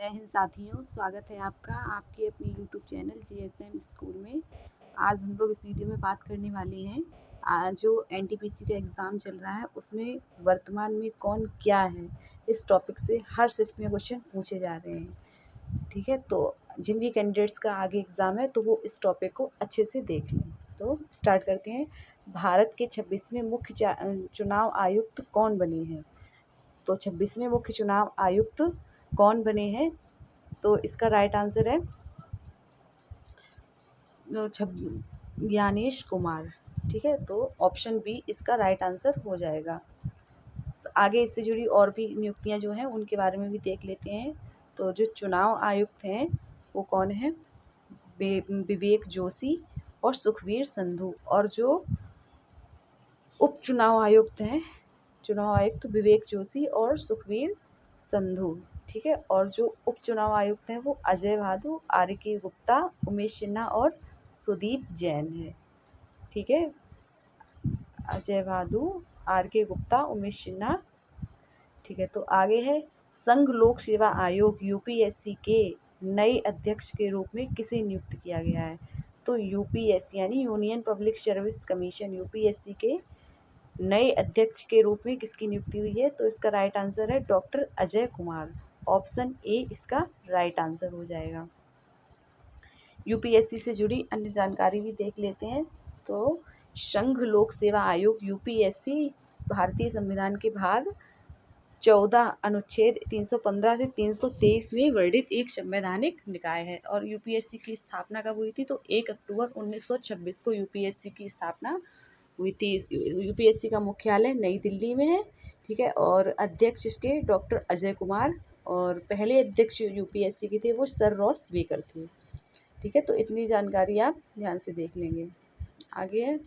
जय हिंद साथियों, स्वागत है आपका आपके अपने यूट्यूब चैनल जीएसएम स्कूल में। आज हम लोग इस वीडियो में बात करने वाले हैं जो एनटीपीसी का एग्ज़ाम चल रहा है उसमें वर्तमान में कौन क्या है। इस टॉपिक से हर शिफ्ट में क्वेश्चन पूछे जा रहे हैं। ठीक है, तो जिन भी कैंडिडेट्स का आगे एग्ज़ाम है तो वो इस टॉपिक को अच्छे से देख लें। तो स्टार्ट करते हैं। भारत के 26वें मुख्य चुनाव आयुक्त कौन बने हैं? तो 26वें मुख्य चुनाव आयुक्त कौन बने हैं? तो इसका राइट आंसर है ज्ञानेश कुमार। ठीक है, तो ऑप्शन बी इसका राइट आंसर हो जाएगा। तो आगे इससे जुड़ी और भी नियुक्तियां जो हैं उनके बारे में भी देख लेते हैं। तो जो चुनाव आयुक्त हैं वो कौन है? विवेक जोशी और सुखवीर संधू। और जो उप चुनाव आयुक्त हैं, चुनाव आयुक्त विवेक जोशी और सुखवीर संधू। ठीक है, और जो उप चुनाव आयुक्त हैं वो अजय भादु, आर के गुप्ता, उमेश सिन्हा और सुदीप जैन है। ठीक है, अजय भादु, आर के गुप्ता, उमेश सिन्हा। ठीक है, तो आगे है संघ लोक सेवा आयोग यूपीएससी के नए अध्यक्ष के रूप में किसे नियुक्त किया गया है? तो यूपीएससी यानी union public service commission UPSC के नए अध्यक्ष के रूप में किसकी नियुक्ति हुई है? तो इसका राइट आंसर है doctor Ajay Kumar. Option A इसका राइट आंसर हो जाएगा। यूपीएससी से जुड़ी अन्य जानकारी भी देख लेते हैं। तो संघ लोक सेवा आयोग यूपीएससी भारतीय संविधान के भाग 14 अनुच्छेद 315 से 323 में वर्णित एक संवैधानिक निकाय है। और यूपीएससी की स्थापना कब हुई थी? तो 1 अक्टूबर 1926 को यूपीएससी की स्थापना हुई थी। यूपीएससी का मुख्यालय नई दिल्ली में है। ठीक है, और अध्यक्ष इसके डॉक्टर अजय कुमार और पहले अध्यक्ष यूपीएससी के थे वो सर रॉस बेकर थे। ठीक है, तो इतनी जानकारी आप ध्यान से देख लेंगे। आगे है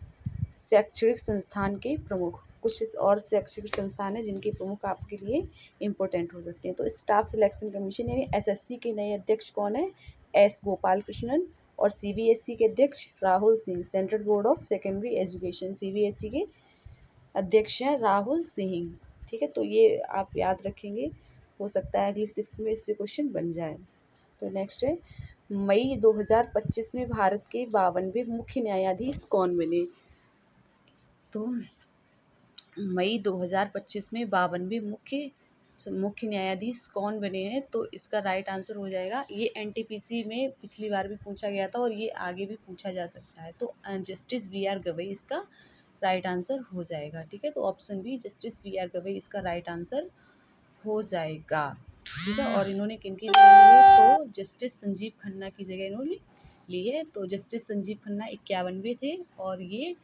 शैक्षणिक संस्थान के प्रमुख। कुछ और शैक्षणिक संस्थान है जिनके प्रमुख आपके लिए इम्पोर्टेंट हो सकते हैं। तो स्टाफ सिलेक्शन कमीशन यानी एसएससी के नए अध्यक्ष कौन है? एस गोपाल कृष्णन। और सीबीएसई के अध्यक्ष Rahul Singh. Central board of secondary education CBSE के अध्यक्ष हैं राहुल सिंह। ठीक है, तो ये आप याद रखेंगे, हो सकता है अगली शिफ्ट में इससे क्वेश्चन बन जाए। तो नेक्स्ट है मई 2025 में भारत के 52वें मुख्य न्यायाधीश कौन बने? तो मई 2025 में 52वें मुख्य न्यायाधीश कौन बने हैं? तो इसका राइट आंसर हो जाएगा, ये एनटीपीसी में पिछली बार भी पूछा गया था और ये आगे भी पूछा जा सकता है। तो जस्टिस वी.आर. गवई इसका राइट आंसर हो जाएगा। ठीक है, तो option B justice V R. Gavai इसका राइट आंसर हो जाएगा। ठीक है, और इन्होंने किनकी जगह ली है? तो जस्टिस संजीव खन्ना की जगह इन्होंने ली है। तो जस्टिस संजीव खन्ना 51वें थे और ये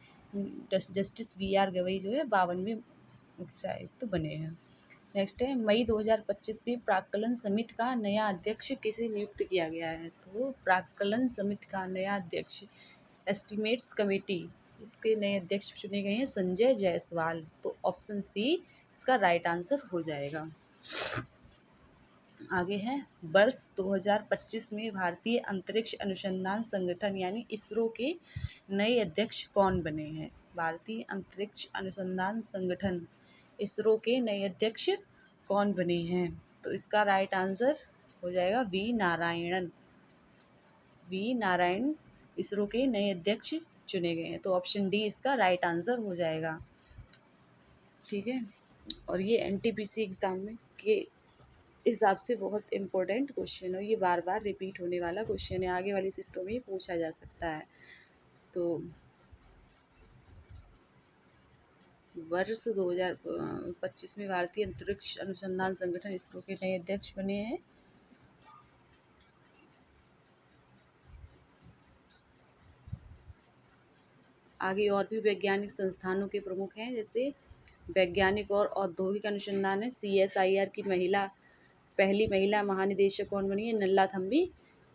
जस्टिस वी.आर. गवई जो है 52वें मुख्य आयुक्त बने हैं। नेक्स्ट है मई 2025 में प्राक्कलन समिति का नया अध्यक्ष किसे नियुक्त किया गया है? तो प्राक्कलन समिति का नया अध्यक्ष एस्टिमेट्स कमेटी इसके नए अध्यक्ष चुने गए हैं संजय जायसवाल। तो ऑप्शन सी इसका राइट आंसर हो जाएगा। आगे है वर्ष 2025 में भारतीय अंतरिक्ष अनुसंधान संगठन यानी इसरो के नए अध्यक्ष कौन बने हैं? भारतीय अंतरिक्ष अनुसंधान संगठन इसरो के नए अध्यक्ष कौन बने हैं? तो इसका राइट आंसर हो जाएगा वी नारायणन। वी नारायण इसरो के नए अध्यक्ष चुने गए हैं। तो ऑप्शन डी इसका राइट आंसर हो जाएगा। ठीक है, और ये एनटीपीसी एग्जाम में के हिसाब से बहुत इम्पोर्टेंट क्वेश्चन है। ये बार बार रिपीट होने वाला क्वेश्चन है, आगे वाली शिफ्टों में पूछा जा सकता है। तो वर्ष 2025 में भारतीय अंतरिक्ष अनुसंधान संगठन इसरो के नए अध्यक्ष बने हैं। आगे और भी वैज्ञानिक संस्थानों के प्रमुख हैं, जैसे वैज्ञानिक और औद्योगिक अनुसंधान है CSIR की पहली महिला महानिदेशक कौन बनी है? नल्लाथम्बी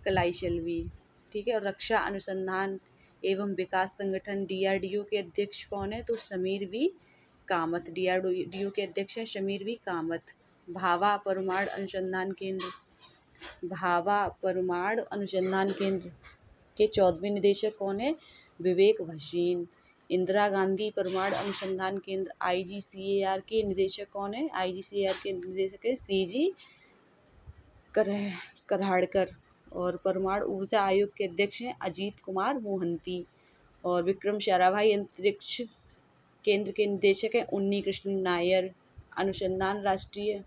कलाईसेल्वी। ठीक है, और रक्षा अनुसंधान एवं विकास संगठन DRDO के अध्यक्ष कौन है? तो समीर वी कामत। DRDO के अध्यक्ष हैं समीर वी कामत। भाभा परमाणु अनुसंधान केंद्र के 14वें निदेशक कौन है? विवेक भसीन। इंदिरा गांधी परमाणु अनुसंधान केंद्र IGCAR के निदेशक कौन है? IGCAR के निदेशक है CG कराड़कर। और परमाणु ऊर्जा आयोग के अध्यक्ष हैं अजीत कुमार मोहंती। और विक्रम साराभाई अंतरिक्ष केंद्र के निदेशक हैं उन्नी कृष्ण नायर। अनुसंधान राष्ट्रीय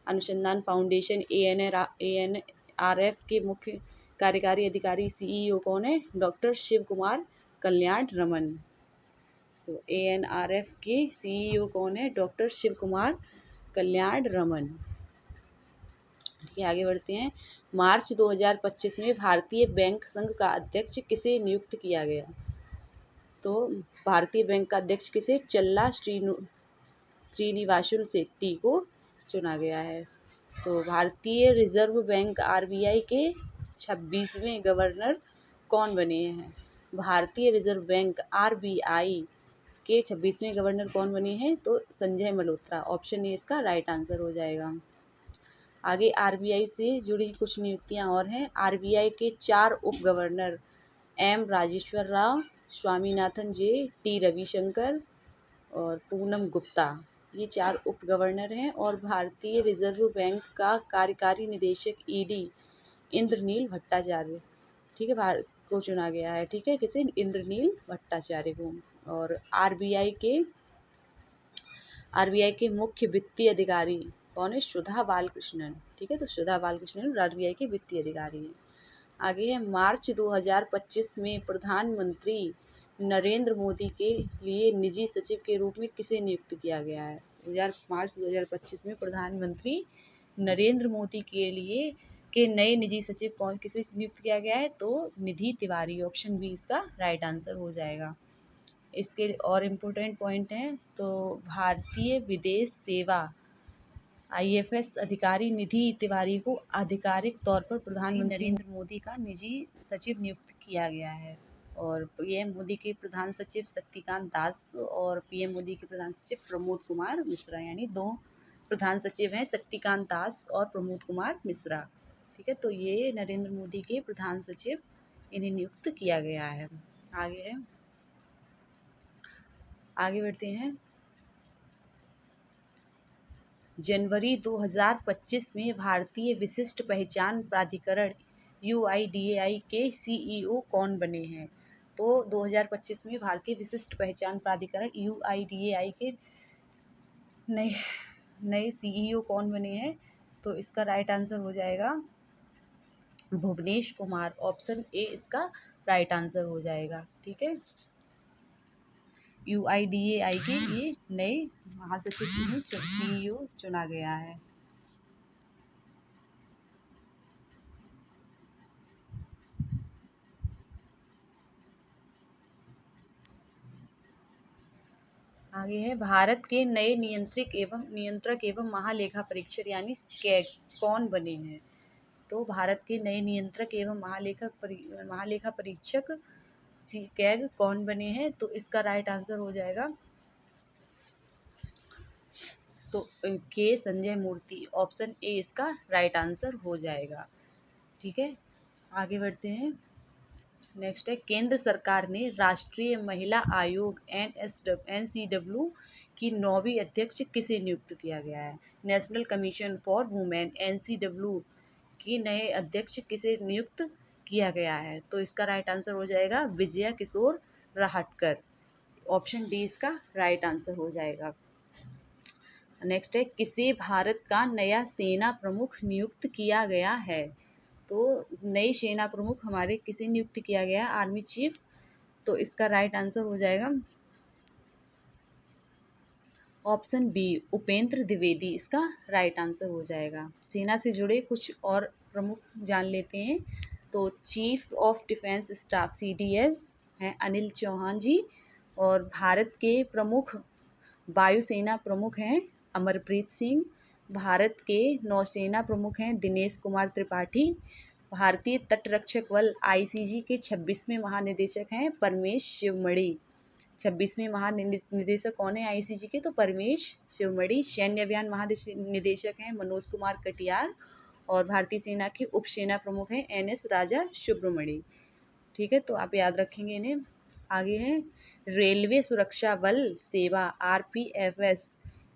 अनुसंधान फाउंडेशन ANRF के मुख्य कार्यकारी अधिकारी CEO कौन है? डॉक्टर शिव कुमार कल्याण रमन। तो ANRF के CEO कौन है? डॉक्टर शिव कुमार कल्याण रमन। ठीक है, आगे बढ़ते हैं। मार्च 2025 में भारतीय बैंक संघ का अध्यक्ष किसे नियुक्त किया गया? तो भारतीय बैंक का अध्यक्ष किसे? चल्ला श्रीनिवासुलु शेट्टी को चुना गया है। तो भारतीय रिजर्व बैंक RBI के 26वें गवर्नर कौन बने हैं? भारतीय रिजर्व बैंक RBI के 26वें गवर्नर कौन बने हैं? तो संजय मल्होत्रा। ऑप्शन ए इसका राइट आंसर हो जाएगा। आगे RBI से जुड़ी कुछ नियुक्तियां और हैं। RBI के 4 उप governor M Rajeshwar Rao, Swaminathan J, T Ravishankar और पूनम गुप्ता, ये 4 उप गवर्नर हैं। और भारतीय रिजर्व बैंक का कार्यकारी निदेशक ED इंद्रनील भट्टाचार्य, ठीक है, भारत को चुना गया है। ठीक है, किसे? इंद्रनील भट्टाचार्य को। और RBI के मुख्य वित्तीय अधिकारी कौन है? सुधा बालकृष्णन। ठीक है, तो सुधा बालकृष्णन RBI के वित्तीय अधिकारी हैं। आगे है, मार्च 2025 में प्रधानमंत्री नरेंद्र मोदी के लिए निजी सचिव के रूप में किसे नियुक्त किया गया है? मार्च 2025 में प्रधानमंत्री नरेंद्र मोदी के लिए के नए निजी सचिव किसे नियुक्त किया गया है? तो निधि तिवारी। ऑप्शन बी इसका राइट आंसर हो जाएगा। इसके और इम्पोर्टेंट पॉइंट हैं। तो भारतीय विदेश सेवा IFS अधिकारी निधि तिवारी को आधिकारिक तौर पर प्रधानमंत्री नरेंद्र मोदी का निजी सचिव नियुक्त किया गया है। और PM मोदी के प्रधान सचिव शक्तिकांत दास और PM मोदी के प्रधान सचिव प्रमोद कुमार मिश्रा, यानी 2 प्रधान सचिव हैं, शक्तिकांत दास और प्रमोद कुमार मिश्रा। ठीक है, तो ये नरेंद्र मोदी के प्रधान सचिव, इन्हें नियुक्त किया गया है। आगे बढ़ते हैं। जनवरी 2025 में भारतीय विशिष्ट पहचान प्राधिकरण UIDAI के CEO कौन बने हैं? तो 2025 में भारतीय विशिष्ट पहचान प्राधिकरण UIDAI के नए CEO कौन बने हैं? तो इसका राइट आंसर हो जाएगा भुवनेश कुमार। ऑप्शन ए इसका राइट आंसर हो जाएगा। ठीक है, UIDAI के ये नए महासचिव CEO चुना गया है। आगे है, भारत के नए नियंत्रक एवं महालेखा परीक्षक यानी स्कैग कौन बने हैं? तो भारत के नए नियंत्रक एवं महालेखा परीक्षक स्कैग कौन बने हैं? तो इसका राइट आंसर हो जाएगा तो के संजय मूर्ति। ऑप्शन ए इसका राइट आंसर हो जाएगा। ठीक है, आगे बढ़ते हैं। नेक्स्ट है, केंद्र सरकार ने राष्ट्रीय महिला आयोग NCW की 9वीं अध्यक्ष किसे नियुक्त किया गया है? National commission for women NCW की नए अध्यक्ष किसे नियुक्त किया गया है? तो इसका राइट आंसर हो जाएगा विजया किशोर राहटकर। ऑप्शन डी इसका राइट आंसर हो जाएगा। नेक्स्ट है, किसे भारत का नया सेना प्रमुख नियुक्त किया गया है? तो नई सेना प्रमुख हमारे किसे नियुक्त किया गया? Army chief. तो इसका राइट आंसर हो जाएगा ऑप्शन बी उपेंद्र द्विवेदी, इसका राइट आंसर हो जाएगा। सेना से जुड़े कुछ और प्रमुख जान लेते हैं। तो chief of defence staff CDS हैं अनिल चौहान जी। और भारत के प्रमुख वायुसेना प्रमुख हैं अमरप्रीत सिंह। भारत के नौसेना प्रमुख हैं दिनेश कुमार त्रिपाठी। भारतीय तटरक्षक बल ICG के 26वें महानिदेशक हैं परमेश शिवमणि। 26वें महानिदेशक कौन है ICG के? तो परमेश शिवमणि। सैन्य अभियान महानिदेशक हैं मनोज कुमार कटियार। और भारतीय सेना के उप सेना प्रमुख हैं NS राजा सुब्रमणि। ठीक है, तो आप याद रखेंगे इन्हें। आगे है, रेलवे सुरक्षा बल सेवा RPFS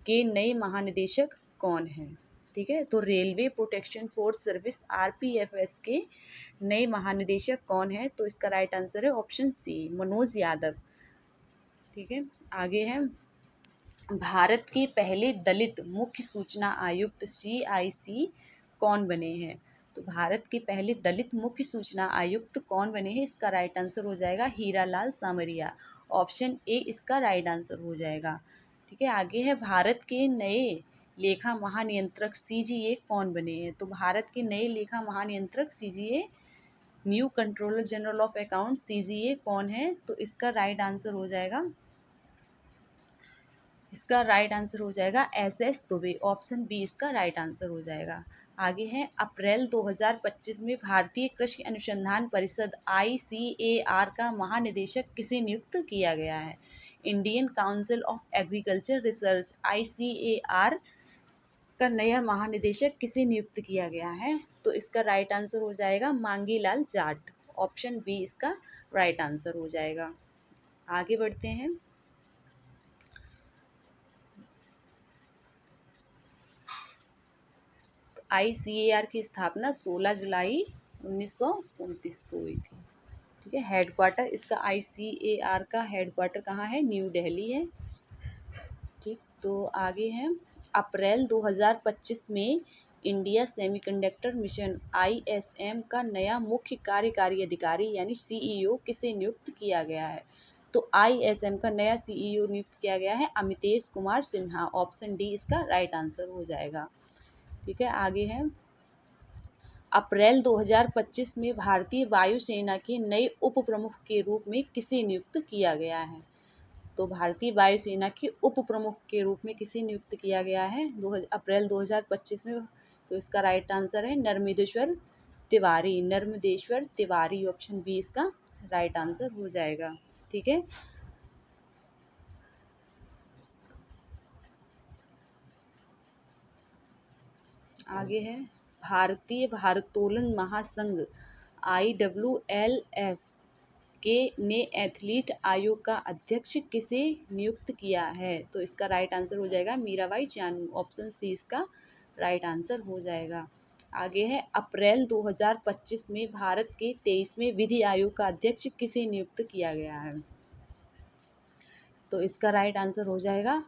के नए महानिदेशक कौन हैं? ठीक है। तो railway protection force service RPFS के नए महानिदेशक कौन है? तो इसका राइट आंसर है ऑप्शन सी, मनोज यादव। ठीक है, आगे है भारत के पहले दलित मुख्य सूचना आयुक्त CIC कौन बने हैं? तो भारत के पहले दलित मुख्य सूचना आयुक्त कौन बने हैं? इसका राइट आंसर हो जाएगा हीरालाल सामरिया। ऑप्शन ए इसका राइट आंसर हो जाएगा। ठीक है, आगे है भारत के नए लेखा महानियंत्रक CGA कौन बने हैं? तो भारत के नए लेखा महानियंत्रक CGA new controller general of account CGA कौन है? तो इसका राइट आंसर हो जाएगा SS दुबे। ऑप्शन बी इसका राइट आंसर हो जाएगा। आगे है अप्रैल 2025 में भारतीय कृषि अनुसंधान परिषद ICAR का महानिदेशक किसे नियुक्त किया गया है? Indian council of agriculture research ICAR का नया महानिदेशक किसे नियुक्त किया गया है? तो इसका राइट आंसर हो जाएगा मांगीलाल जाट। ऑप्शन बी इसका राइट आंसर हो जाएगा। आगे बढ़ते हैं। तो ICAR की स्थापना 16 जुलाई 1929 को हुई थी। ठीक है, हेडक्वार्टर इसका ICAR का हेडक्वार्टर कहाँ है? न्यू दिल्ली है। ठीक, तो आगे है अप्रैल 2025 में इंडिया सेमीकंडक्टर मिशन ISM का नया मुख्य कार्यकारी अधिकारी यानी CEO किसे नियुक्त किया गया है? तो ISM का नया CEO नियुक्त किया गया है अमितेश कुमार सिन्हा। ऑप्शन डी इसका राइट आंसर हो जाएगा। ठीक है, आगे है अप्रैल 2025 में भारतीय वायुसेना के नए उप प्रमुख के रूप में किसे नियुक्त किया गया है? तो भारतीय वायुसेना के उप प्रमुख के रूप में किसे नियुक्त किया गया है अप्रैल 2025 में? तो इसका राइट आंसर है नर्मदेश्वर तिवारी। नर्मदेश्वर तिवारी, ऑप्शन बी इसका राइट आंसर हो जाएगा। ठीक है, आगे है भारतीय भारोत्तोलन महासंघ IWLF के ने एथलीट आयोग का अध्यक्ष किसे नियुक्त किया है? तो इसका राइट आंसर हो जाएगा मीराबाई चानू। ऑप्शन सी इसका राइट आंसर हो जाएगा। आगे है अप्रैल 2025 में भारत के 23वें विधि आयोग का अध्यक्ष किसे नियुक्त किया गया है? तो इसका राइट आंसर हो जाएगा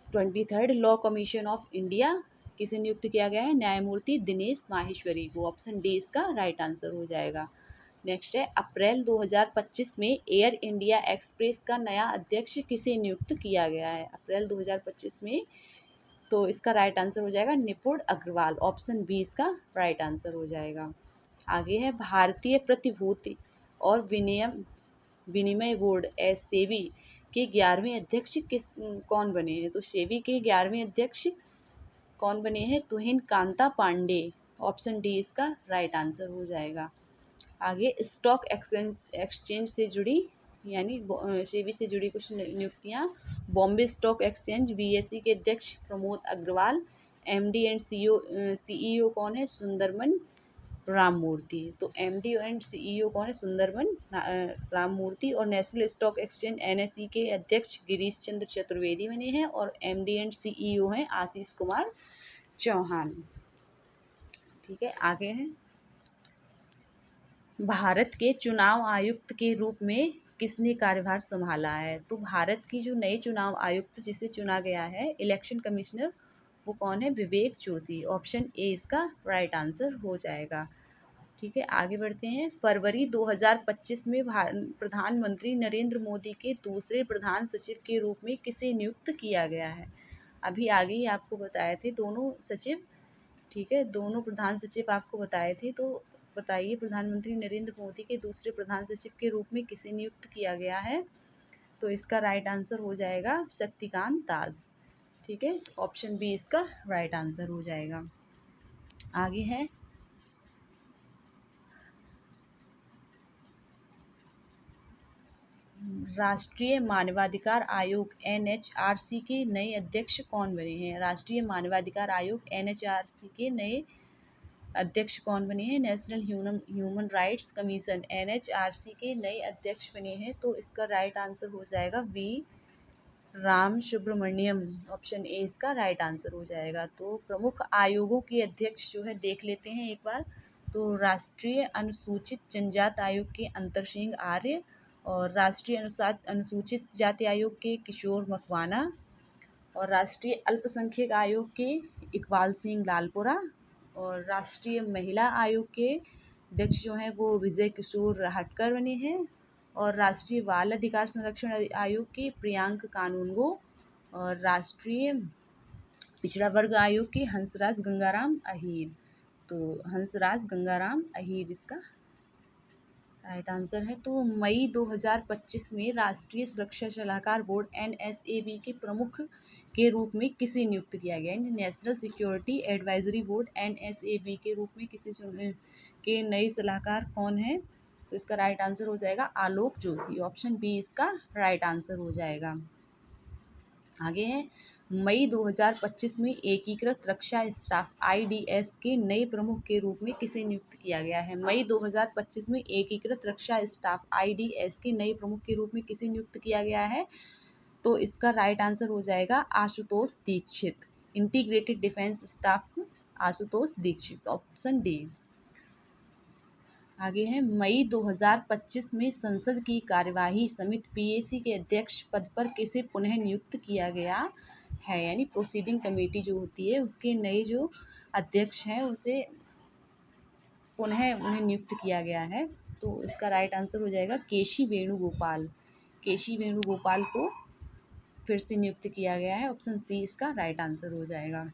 23rd law commission of India किसे नियुक्त किया गया है? न्यायमूर्ति दिनेश माहेश्वरी को। ऑप्शन डी इसका राइट आंसर हो जाएगा। नेक्स्ट है अप्रैल 2025 में एयर इंडिया एक्सप्रेस का नया अध्यक्ष किसे नियुक्त किया गया है? अप्रैल 2025 में, तो इसका राइट आंसर हो जाएगा निपुण अग्रवाल। ऑप्शन बी इसका राइट आंसर हो जाएगा। आगे है भारतीय प्रतिभूति और विनिमय बोर्ड सेबी के 11वें अध्यक्ष कौन बने हैं? तो सेबी के 11वें अध्यक्ष कौन बने हैं? तुहिन कांता पांडे। ऑप्शन डी इसका राइट आंसर हो जाएगा। आगे स्टॉक एक्सचेंज से जुड़ी यानी सेबी से जुड़ी कुछ नियुक्तियां। बॉम्बे स्टॉक एक्सचेंज BSE के अध्यक्ष Pramod Agrawal. MD and CEO कौन है? सुंदरमन राममूर्ति। तो MD एंड CEO कौन है? सुंदरमन राममूर्ति। और नेशनल स्टॉक एक्सचेंज NSE के अध्यक्ष गिरीश चंद्र चतुर्वेदी बने हैं और MD एंड CEO हैं आशीष कुमार चौहान। ठीक है, आगे है भारत के चुनाव आयुक्त के रूप में किसने कार्यभार संभाला है? तो भारत की जो नए चुनाव आयुक्त जिसे चुना गया है इलेक्शन कमिश्नर, वो कौन है? विवेक जोशी। ऑप्शन ए इसका राइट आंसर हो जाएगा। ठीक है, आगे बढ़ते हैं। फरवरी 2025 में प्रधानमंत्री नरेंद्र मोदी के दूसरे प्रधान सचिव के रूप में किसे नियुक्त किया गया है? अभी आगे ही आपको बताए थे दोनों सचिव। ठीक है, दोनों प्रधान सचिव आपको बताए थे, तो बताइए प्रधानमंत्री नरेंद्र मोदी के दूसरे प्रधान सचिव के रूप में किसे नियुक्त किया गया है? तो इसका राइट आंसर हो जाएगा शक्तिकांत दास। ठीक है, ऑप्शन बी इसका राइट आंसर हो जाएगा। आगे है राष्ट्रीय मानवाधिकार आयोग NHRC के नए अध्यक्ष कौन बने हैं? राष्ट्रीय मानवाधिकार आयोग NHRC के नए अध्यक्ष कौन बने हैं? National human rights commission NHRC के नए अध्यक्ष बने हैं। तो इसका राइट आंसर हो जाएगा V Ram Subramaniam, option A इसका राइट आंसर हो जाएगा। तो प्रमुख आयोगों के अध्यक्ष जो है देख लेते हैं एक बार। तो राष्ट्रीय अनुसूचित जनजाति आयोग के अंतर सिंह आर्य, और राष्ट्रीय अनुसूचित जाति आयोग के किशोर मकवाना, और राष्ट्रीय अल्पसंख्यक आयोग के इकबाल सिंह लालपुरा, और राष्ट्रीय महिला आयोग के अध्यक्ष जो हैं वो विजय किशोर राहटकर बने हैं, और राष्ट्रीय बाल अधिकार संरक्षण आयोग के प्रियांक कानूनगो, और राष्ट्रीय पिछड़ा वर्ग आयोग के हंसराज गंगाराम अहीर। तो हंसराज गंगाराम अहीर इसका राइट आंसर है। तो मई 2025 में राष्ट्रीय सुरक्षा सलाहकार बोर्ड NSAB के प्रमुख के रूप में किसे नियुक्त किया गया है? National security advisory board NSAB के रूप में के नए सलाहकार कौन है? तो इसका राइट आंसर हो जाएगा आलोक जोशी, ऑप्शन बी इसका राइट आंसर हो जाएगा। आगे है, मई 2025 में एकीकृत रक्षा स्टाफ IDS के नए प्रमुख के रूप में किसे नियुक्त किया गया है? मई 2025 में एकीकृत रक्षा स्टाफ IDS के नए प्रमुख के रूप में किसे नियुक्त किया गया है? तो इसका राइट आंसर हो जाएगा Ashutosh Dixit, integrated defence staff Ashutosh Dixit, option D. आगे है, मई 2025 में संसद की कार्यवाही समिति PAC के अध्यक्ष पद पर किसे पुनः नियुक्त किया गया है? यानी प्रोसीडिंग कमेटी जो होती है उसके नए जो अध्यक्ष हैं उसे पुनः उन्हें नियुक्त किया गया है। तो इसका राइट आंसर हो जाएगा केसी वेणुगोपाल। केसी वेणुगोपाल को फिर से नियुक्त किया गया है, ऑप्शन सी इसका राइट आंसर हो जाएगा।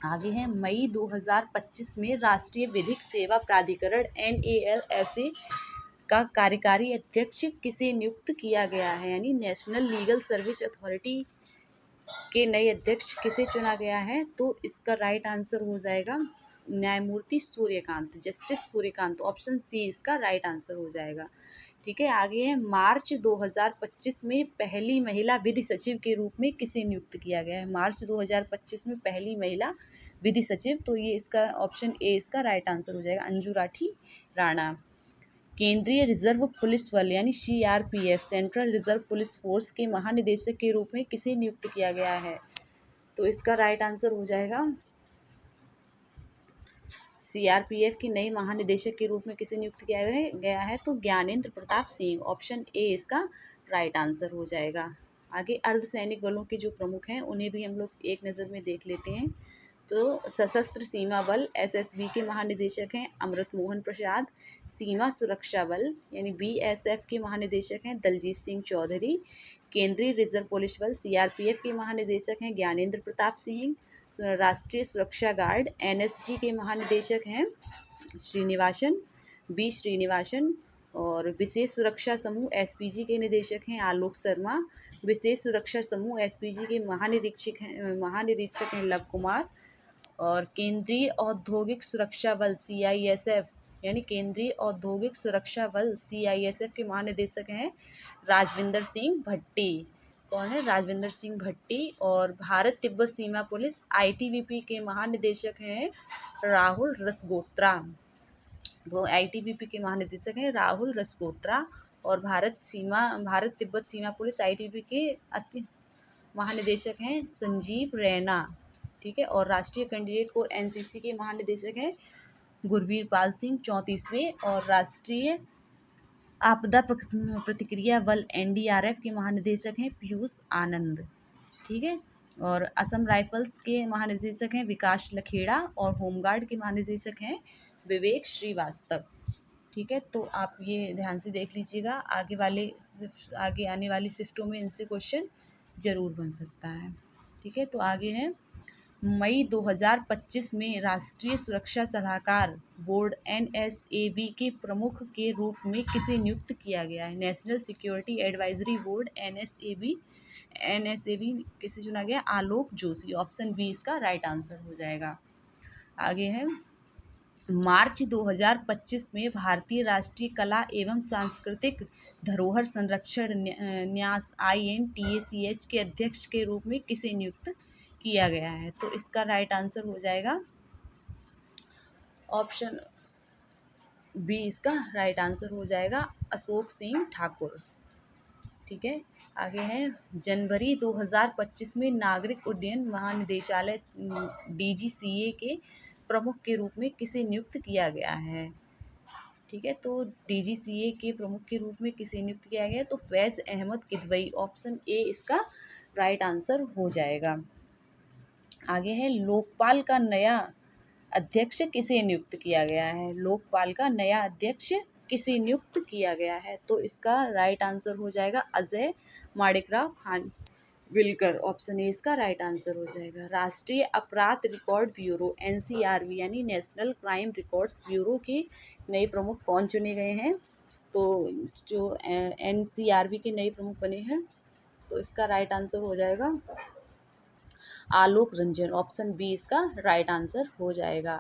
आगे है, मई 2025 में राष्ट्रीय विधिक सेवा प्राधिकरण NALSA का कार्यकारी अध्यक्ष किसे नियुक्त किया गया है? यानी नेशनल लीगल सर्विस अथॉरिटी के नए अध्यक्ष किसे चुना गया है? तो इसका राइट आंसर हो जाएगा न्यायमूर्ति Suryakant, justice Suryakant, option C इसका राइट आंसर हो जाएगा। ठीक है, आगे है, मार्च 2025 में पहली महिला विधि सचिव के रूप में किसे नियुक्त किया गया है? मार्च 2025 में पहली महिला विधि सचिव, तो ये इसका ऑप्शन ए इसका राइट आंसर हो जाएगा अंजू राठी राणा। केंद्रीय रिजर्व पुलिस बल यानी CRPF, central reserve police force के महानिदेशक के रूप में किसे नियुक्त किया गया है? तो इसका राइट आंसर हो जाएगा CRPF के नए महानिदेशक के रूप में किसे नियुक्त किया गया है? तो ज्ञानेंद्र प्रताप सिंह, ऑप्शन ए इसका राइट आंसर हो जाएगा। आगे अर्धसैनिक बलों के जो प्रमुख हैं उन्हें भी हम लोग एक नज़र में देख लेते हैं। तो सशस्त्र सीमा बल SSB के महानिदेशक हैं अमृत मोहन प्रसाद। सीमा सुरक्षा बल यानी BSF के महानिदेशक हैं दलजीत सिंह चौधरी। केंद्रीय रिजर्व पुलिस बल CRPF के महानिदेशक हैं ज्ञानेंद्र प्रताप सिंह। राष्ट्रीय सुरक्षा गार्ड NSG के महानिदेशक हैं श्रीनिवासन, B श्रीनिवासन। और विशेष सुरक्षा समूह SPG के निदेशक हैं आलोक शर्मा। विशेष सुरक्षा समूह SPG के महानिरीक्षक हैं लव कुमार। और केंद्रीय औद्योगिक सुरक्षा बल CISF यानी केंद्रीय औद्योगिक सुरक्षा बल CISF के महानिदेशक हैं राजविंदर सिंह भट्टी। कौन है? राजविंदर सिंह भट्टी। और भारत तिब्बत सीमा पुलिस ITBP के महानिदेशक हैं राहुल रसगोत्रा। तो ITBP के महानिदेशक हैं राहुल रसगोत्रा। और भारत तिब्बत सीमा पुलिस ITBP के महानिदेशक हैं संजीव रैना। ठीक है, और राष्ट्रीय कैंडिडेट कोर NCC के महानिदेशक हैं गुरवीर पाल सिंह 34वें। और राष्ट्रीय आपदा प्रतिक्रिया बल NDRF के महानिदेशक हैं पीयूष आनंद। ठीक है, और असम राइफल्स के महानिदेशक हैं विकास लखेड़ा। और होमगार्ड के महानिदेशक हैं विवेक श्रीवास्तव। ठीक है, तो आप ये ध्यान से देख लीजिएगा, आगे आने वाली शिफ्टों में इनसे क्वेश्चन जरूर बन सकता है। ठीक है, तो आगे है, मई 2025 में राष्ट्रीय सुरक्षा सलाहकार बोर्ड NSAB के प्रमुख के रूप में किसे नियुक्त किया गया है? National security advisory board NSAB किसे चुना गया? आलोक जोशी, ऑप्शन बी इसका राइट आंसर हो जाएगा। आगे है, मार्च 2025 में भारतीय राष्ट्रीय कला एवं सांस्कृतिक धरोहर संरक्षण न्यास INTACH के अध्यक्ष के रूप में किसे नियुक्त किया गया है? तो इसका राइट आंसर हो जाएगा ऑप्शन बी इसका राइट आंसर हो जाएगा अशोक सिंह ठाकुर। ठीक है। आगे है जनवरी 2025 में नागरिक उड्डयन महानिदेशालय DGCA के प्रमुख के रूप में किसे नियुक्त किया गया है। ठीक है, तो DGCA के प्रमुख के रूप में किसे नियुक्त किया गया है, तो फैज़ अहमद किदवई, ऑप्शन ए इसका राइट आंसर हो जाएगा। आगे है लोकपाल का नया अध्यक्ष किसे नियुक्त किया गया है। लोकपाल का नया अध्यक्ष किसे नियुक्त किया गया है, तो इसका राइट आंसर हो जाएगा अजय माणिकराव खानविलकर, ऑप्शन ए इसका राइट आंसर हो जाएगा। राष्ट्रीय अपराध रिकॉर्ड ब्यूरो NCRB यानी नेशनल क्राइम रिकॉर्ड्स ब्यूरो के नए प्रमुख कौन चुने गए हैं, तो जो NCRB के नए प्रमुख बने हैं, तो इसका राइट आंसर हो जाएगा आलोक रंजन, ऑप्शन बी इसका राइट आंसर हो जाएगा।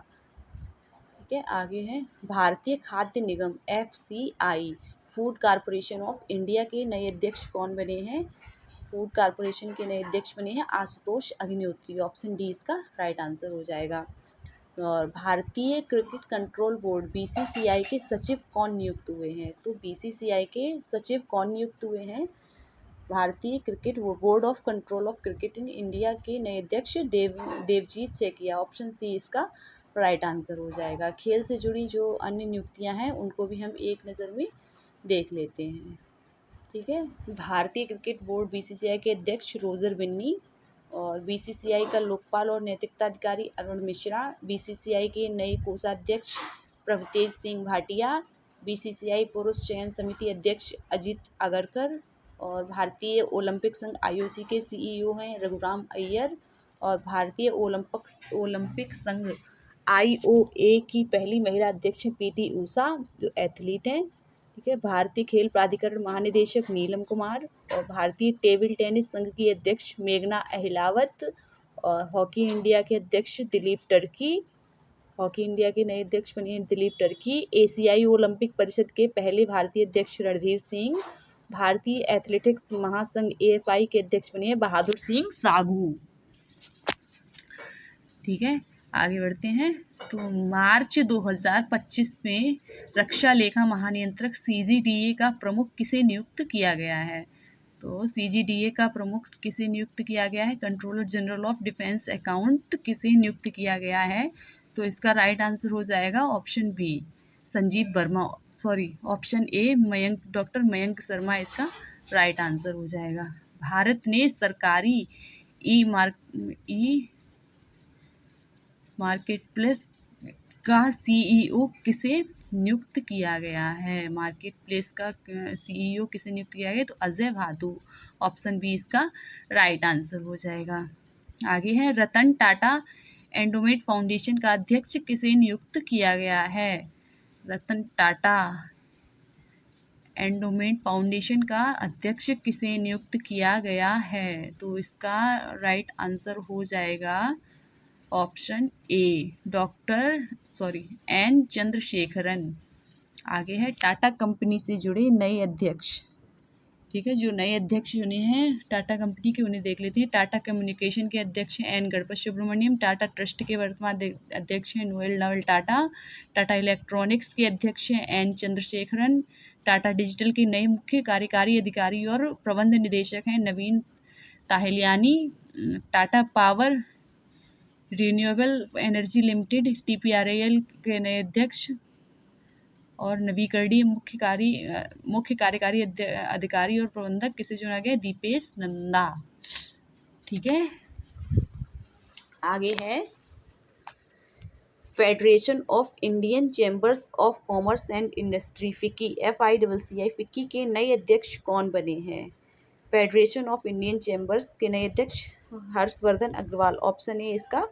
ठीक है, आगे है भारतीय खाद्य निगम FCI food corporation of India के नए अध्यक्ष कौन बने हैं। फूड कॉरपोरेशन के नए अध्यक्ष बने हैं आशुतोष अग्निहोत्री, ऑप्शन डी इसका राइट आंसर हो जाएगा। और भारतीय क्रिकेट कंट्रोल बोर्ड BCCI के सचिव कौन नियुक्त हुए हैं, तो BCCI के सचिव कौन नियुक्त हुए हैं। भारतीय cricket board of control of cricket in India के नए अध्यक्ष देवजीत सेकिया, ऑप्शन सी इसका राइट आंसर हो जाएगा। खेल से जुड़ी जो अन्य नियुक्तियां हैं उनको भी हम एक नज़र में देख लेते हैं। ठीक है, भारतीय क्रिकेट बोर्ड BCCI के अध्यक्ष रोजर बिन्नी, और BCCI का लोकपाल और नैतिकता अधिकारी अरुण मिश्रा, BCCI के नए कोषाध्यक्ष प्रभतेज सिंह भाटिया, BCCI पुरुष चयन समिति अध्यक्ष अजित अगरकर, और भारतीय ओलंपिक संघ IOC के CEO हैं रघुराम अय्यर, और भारतीय ओलंपिक संघ IOA की पहली महिला अध्यक्ष PT ऊषा जो एथलीट हैं। ठीक है, भारतीय खेल प्राधिकरण महानिदेशक नीलम कुमार, और भारतीय टेबल टेनिस संघ की अध्यक्ष मेघना अहिलावत, और हॉकी इंडिया के अध्यक्ष दिलीप टर्की, हॉकी इंडिया के नए अध्यक्ष बने हैं दिलीप टर्की। एशियाई ओलंपिक परिषद के पहले भारतीय अध्यक्ष रणधीर सिंह, भारतीय एथलेटिक्स महासंघ AFI के अध्यक्ष बने हैं बहादुर सिंह सागू। ठीक है, आगे बढ़ते हैं। तो मार्च 2025 में रक्षा लेखा महानियंत्रक CGDA का प्रमुख किसे नियुक्त किया गया है, तो CGDA का प्रमुख किसे नियुक्त किया गया है। Controller general of defence account किसे नियुक्त किया गया है, तो इसका राइट आंसर हो जाएगा option B Sanjeev Verma, option A doctor Mayank Sharma इसका राइट आंसर हो जाएगा। भारत ने सरकारी ई मार्केट प्लेस का CEO किसे नियुक्त किया गया है। मार्केट प्लेस का CEO किसे नियुक्त किया गया, तो अजय भादु, ऑप्शन बी इसका राइट आंसर हो जाएगा। आगे है रतन टाटा एंडोमेंट फाउंडेशन का अध्यक्ष किसे नियुक्त किया गया है। रतन टाटा एंडोमेंट फाउंडेशन का अध्यक्ष किसे नियुक्त किया गया है, तो इसका राइट आंसर हो जाएगा ऑप्शन ए N चंद्रशेखरन। आगे है टाटा कंपनी से जुड़े नए अध्यक्ष। ठीक है, जो नए अध्यक्ष चुने हैं टाटा कंपनी के उन्हें देख लेते हैं। टाटा कम्युनिकेशन के अध्यक्ष हैं N गणपत सुब्रमण्यम, टाटा ट्रस्ट के वर्तमान अध्यक्ष हैं नोएल नवल टाटा, टाटा इलेक्ट्रॉनिक्स के अध्यक्ष हैं N चंद्रशेखरन, टाटा डिजिटल के नए मुख्य कार्यकारी अधिकारी और प्रबंध निदेशक हैं Naveen Tahiliani, Tata power renewable energy limited TPREL के नए अध्यक्ष और नवीकरणीय मुख्य कार्यकारी अधिकारी और प्रबंधक किसे चुना गया, दीपेश नंदा। ठीक है, आगे है federation of Indian chambers of commerce and industry FICCI FICCI के नए अध्यक्ष कौन बने हैं। फेडरेशन ऑफ इंडियन चैम्बर्स के नए अध्यक्ष हर्षवर्धन अग्रवाल, ऑप्शन ए इसका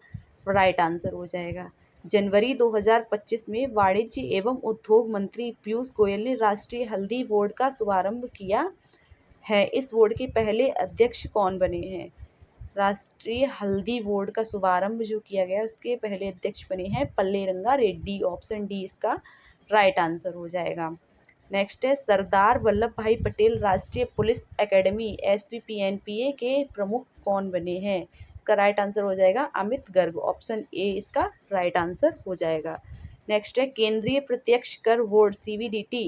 राइट आंसर हो जाएगा। जनवरी 2025 में वाणिज्य एवं उद्योग मंत्री पीयूष गोयल ने राष्ट्रीय हल्दी बोर्ड का शुभारंभ किया है। इस बोर्ड के पहले अध्यक्ष कौन बने हैं। राष्ट्रीय हल्दी बोर्ड का शुभारंभ जो किया गया उसके पहले अध्यक्ष बने हैं पल्लेरंगा रेड्डी, ऑप्शन डी इसका राइट आंसर हो जाएगा। नेक्स्ट है सरदार वल्लभ भाई पटेल राष्ट्रीय पुलिस एकेडमी SPPNPA के प्रमुख कौन बने हैं। इसका राइट आंसर हो जाएगा अमित गर्ग, ऑप्शन ए इसका राइट आंसर हो जाएगा। नेक्स्ट है केंद्रीय प्रत्यक्ष कर board CBDT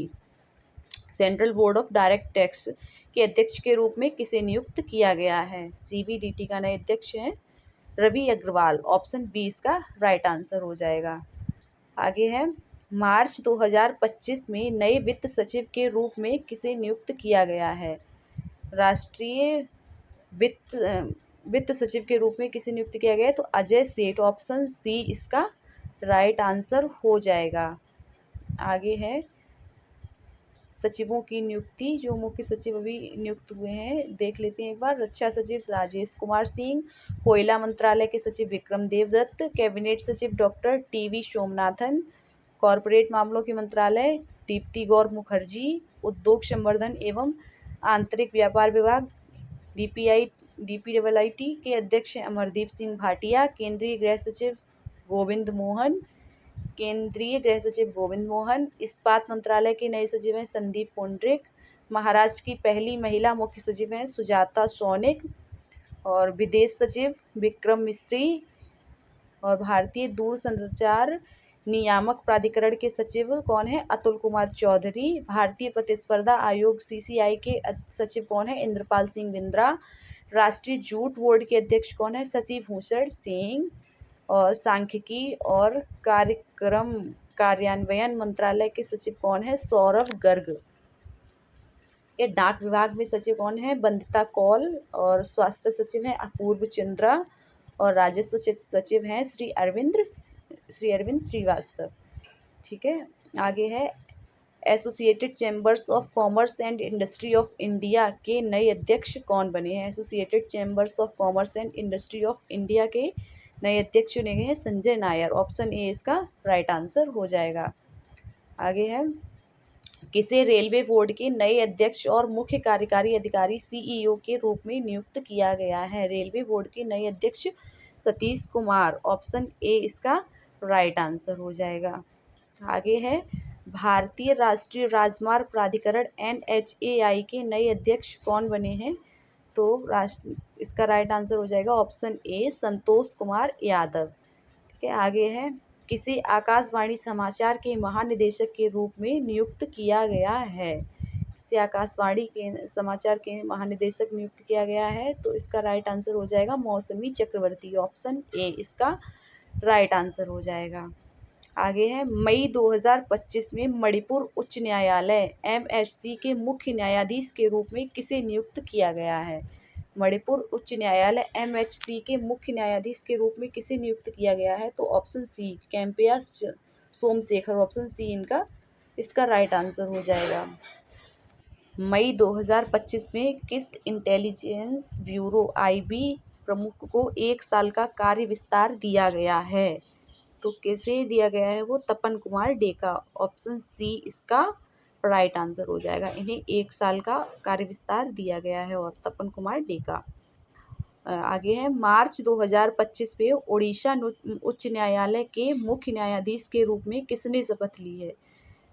central board of direct tax के अध्यक्ष के रूप में किसे नियुक्त किया गया है? सीबीडीटी का नए अध्यक्ष है रवि अग्रवाल। ऑप्शन बी इसका राइट आंसर हो जाएगा। आगे है, मार्च 2025 में नए वित्त सचिव के रूप में किसे नियुक्त किया गया है? राष्ट्रीय वित्त वित्त सचिव के रूप में किसे नियुक्त किया गया है? तो अजय सेठ। ऑप्शन सी इसका राइट आंसर हो जाएगा। आगे है, सचिवों की नियुक्ति, जो मुख्य सचिव अभी नियुक्त हुए हैं देख लेते हैं एक बार। रक्षा सचिव राजेश कुमार सिंह, कोयला मंत्रालय के सचिव विक्रम देवदत्त, कैबिनेट सचिव डॉक्टर टीवी सोमनाथन, कॉरपोरेट मामलों के मंत्रालय दीप्ति गौर मुखर्जी, उद्योग संवर्धन एवं आंतरिक व्यापार विभाग डीपीडब्ल्यूआईटी के अध्यक्ष हैं अमरदीप सिंह भाटिया, केंद्रीय गृह सचिव गोविंद मोहन, इस्पात मंत्रालय के नए सचिव हैं संदीप पुंडरिक, महाराष्ट्र की पहली महिला मुख्य सचिव हैं सुजाता सोनिक, और विदेश सचिव विक्रम मिस्री, और भारतीय दूरसंचार नियामक प्राधिकरण के सचिव कौन है? अतुल कुमार चौधरी, भारतीय प्रतिस्पर्धा आयोग सीसीआई के सचिव कौन है? इंद्रपाल सिंह बिंद्रा, राष्ट्रीय जूट बोर्ड के अध्यक्ष कौन है? शशि भूषण सिंह, और सांख्यिकी और कार्यक्रम कार्यान्वयन मंत्रालय के सचिव कौन है? सौरभ गर्ग। ये डाक विभाग में सचिव कौन है? बंदिता कौल, और स्वास्थ्य सचिव हैं अपूर्व चंद्रा, और राजस्व सचिव हैं श्री अरविंद श्रीवास्तव। ठीक है, आगे है, associated chambers of commerce and industry of India के नए अध्यक्ष कौन बने हैं? Associated chambers of commerce and industry of India के नए अध्यक्ष चुने गए हैं संजय नायर। ऑप्शन ए इसका राइट आंसर हो जाएगा। आगे है, किसे रेलवे बोर्ड के नए अध्यक्ष और मुख्य कार्यकारी अधिकारी सीईओ के रूप में नियुक्त किया गया है? रेलवे बोर्ड के नए अध्यक्ष सतीश कुमार। ऑप्शन ए इसका राइट आंसर हो जाएगा। आगे है, भारतीय राष्ट्रीय राजमार्ग प्राधिकरण NHAI के नए अध्यक्ष कौन बने हैं? तो इसका राइट आंसर हो जाएगा ऑप्शन ए संतोष कुमार यादव। ठीक है, आगे है, किसे आकाशवाणी समाचार के महानिदेशक के रूप में नियुक्त किया गया है? किसे आकाशवाणी के समाचार के महानिदेशक नियुक्त किया गया है? तो इसका राइट आंसर हो जाएगा मौसमी चक्रवर्ती। ऑप्शन ए इसका राइट आंसर हो जाएगा। आगे है, मई 2025 में मणिपुर उच्च न्यायालय MHC के मुख्य न्यायाधीश के रूप में किसे नियुक्त किया गया है? मणिपुर उच्च न्यायालय MHC के मुख्य न्यायाधीश के रूप में किसे नियुक्त किया गया है? तो ऑप्शन सी कैंपिया सोमशेखर। ऑप्शन सी इनका इसका राइट आंसर हो जाएगा। मई 2025 में किस इंटेलिजेंस ब्यूरो IB प्रमुख को 1 साल का कार्य विस्तार दिया गया है? तो किसे दिया गया है वो? तपन कुमार डेका। ऑप्शन सी इसका राइट आंसर हो जाएगा। इन्हें 1 साल का कार्य विस्तार दिया गया है, और तपन कुमार डेका। आगे है, मार्च 2025 में उड़ीसा उच्च न्यायालय के मुख्य न्यायाधीश के रूप में किसने शपथ ली है?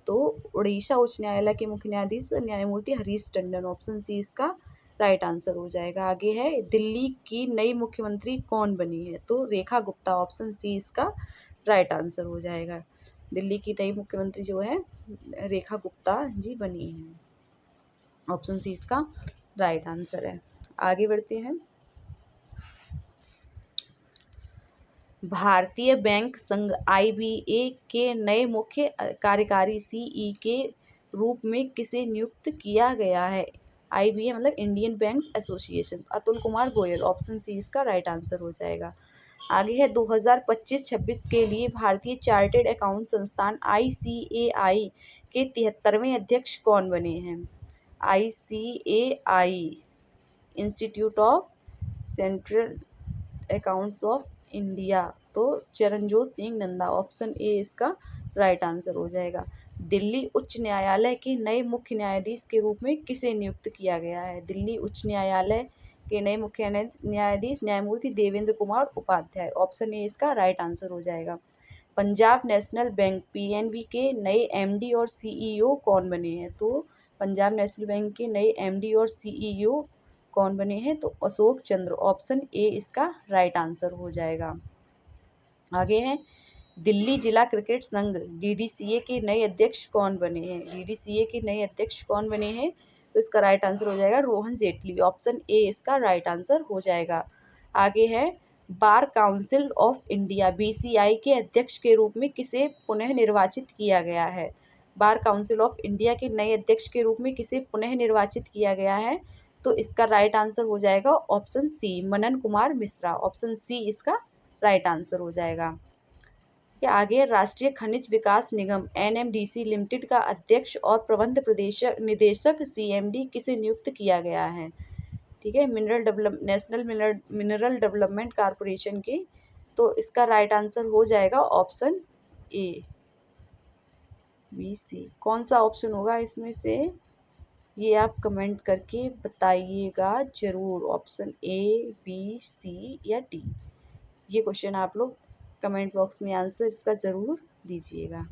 तो उड़ीसा उच्च न्यायालय के मुख्य न्यायाधीश न्यायमूर्ति हरीश टंडन। ऑप्शन सी इसका राइट आंसर हो जाएगा। आगे है, दिल्ली की नई मुख्यमंत्री कौन बनी है? तो रेखा गुप्ता। ऑप्शन सी इसका राइट आंसर हो जाएगा। दिल्ली की नई मुख्यमंत्री जो है रेखा गुप्ता जी बनी हैं। ऑप्शन सी इसका राइट आंसर है। आगे बढ़ते हैं, भारतीय बैंक संघ IBA के नए मुख्य कार्यकारी CE के रूप में किसे नियुक्त किया गया है? IBA मतलब Indian banks association. Atul Kumar Goyal. Option C इसका राइट आंसर हो जाएगा। आगे है, 2025-26 के लिए भारतीय चार्टेड अकाउंट संस्थान ICAI के 73वें अध्यक्ष कौन बने हैं? ICAI institute of central accounts of India. तो चरणजोत सिंह नंदा। ऑप्शन ए इसका राइट आंसर हो जाएगा। दिल्ली उच्च न्यायालय के नए मुख्य न्यायाधीश के रूप में किसे नियुक्त किया गया है? दिल्ली उच्च न्यायालय के नए मुख्य न्यायाधीश न्यायमूर्ति देवेंद्र कुमार उपाध्याय। ऑप्शन ए इसका राइट आंसर हो जाएगा। पंजाब नेशनल बैंक PNB के नए MD और CEO कौन बने हैं? तो पंजाब नेशनल बैंक के नए MD और CEO कौन बने हैं? तो अशोक चंद्र। ऑप्शन ए इसका राइट आंसर हो जाएगा। आगे है, दिल्ली जिला क्रिकेट संघ DDCA के नए अध्यक्ष कौन बने हैं? DDCA के नए अध्यक्ष कौन बने हैं? तो इसका राइट आंसर हो जाएगा रोहन जेटली। ऑप्शन ए इसका राइट आंसर हो जाएगा। आगे है bar council of India BCI के अध्यक्ष के रूप में किसे पुनः निर्वाचित किया गया है? बार काउंसिल ऑफ इंडिया के नए अध्यक्ष के रूप में किसे पुनः निर्वाचित किया गया है? तो इसका राइट आंसर हो जाएगा option C Manan Kumar Mishra. Option C इसका राइट आंसर हो जाएगा। आगे राष्ट्रीय खनिज विकास निगम NMDC लिमिटेड का अध्यक्ष और प्रबंध निदेशक CMD किसे नियुक्त किया गया है? ठीक है, नेशनल मिनरल डेवलपमेंट कॉरपोरेशन के। तो इसका राइट आंसर हो जाएगा ऑप्शन ए BC। कौन सा ऑप्शन होगा इसमें से, ये आप कमेंट करके बताइएगा ज़रूर। ऑप्शन A B C या D, ये क्वेश्चन आप लोग कमेंट बॉक्स में आंसर इसका ज़रूर दीजिएगा।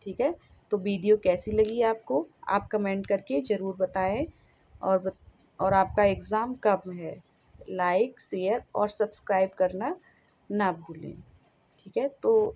ठीक है, तो वीडियो कैसी लगी आपको आप कमेंट करके ज़रूर बताएं। और आपका एग्ज़ाम कब है? लाइक शेयर और सब्सक्राइब करना ना भूलें। ठीक है, तो